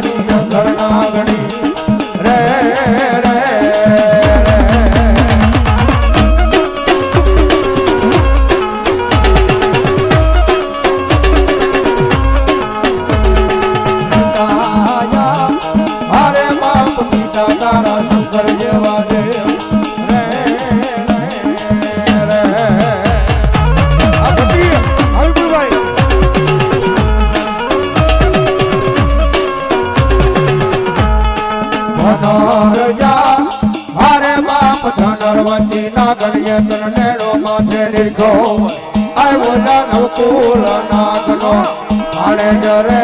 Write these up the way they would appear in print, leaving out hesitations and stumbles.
તોરી ઘરના ગણી રે રે તારા શંકર જેવા દેવ રે રે આ બધી આવી ભાઈ ધનરજા હારે બાપ ધનરવતી ના ગણ્ય તનેડો માથે લીધો આવ્યો નાનો કુલ નાગનો આણે જરે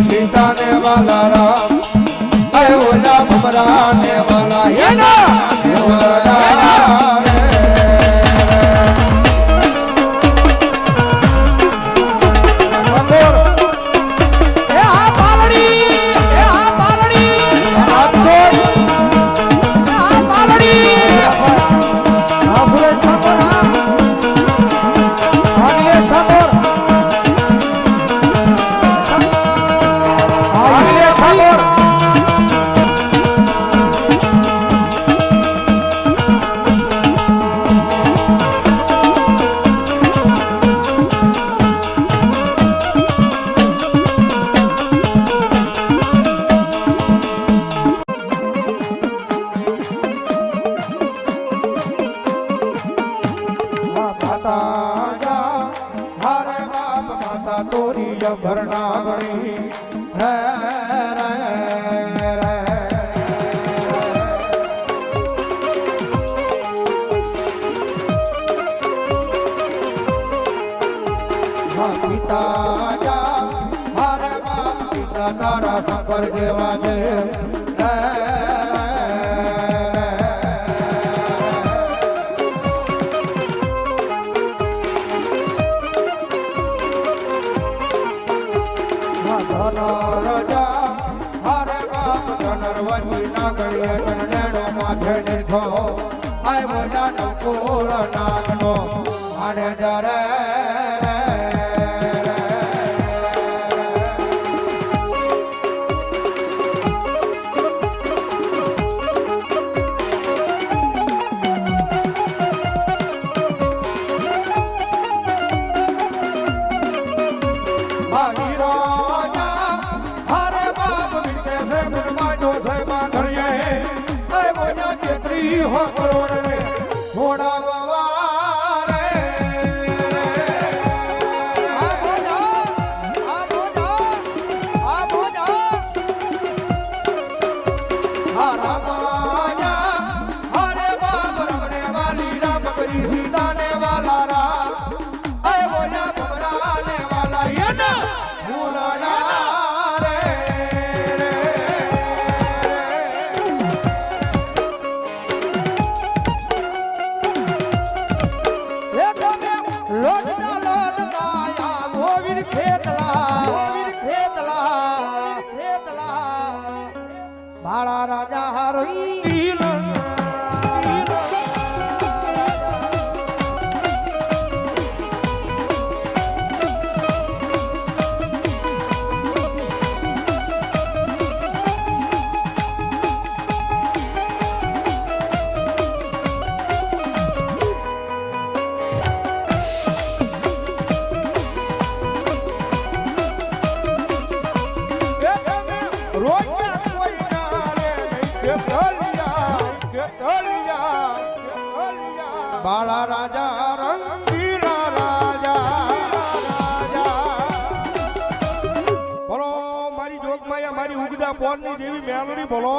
सीता ने वाला राम अय बोला भमरा ने वाला ये ना तोरी घरना गणी रे रे रे पिता जा हरे बाप पिता तारा शंकर जेवा देव धनरजा हरे बाप धनरवती ना गणिये कन्नेडो माथे निर्धो आय बोला नकुल नागनो आने जरे हो करोड़ रे थोड़ा वारे आ बोजा हरा बाजा हरे बाप रमने वाली राम करी सीता ने वाला राम अय बोला घबराने वाला ये ना भूलना भाड़ा राजा रंगीला बाला राजा रंगीला राजा बोलो मारी जोग माया मारी उगदा पोर नी देवी मेलडी बोलो।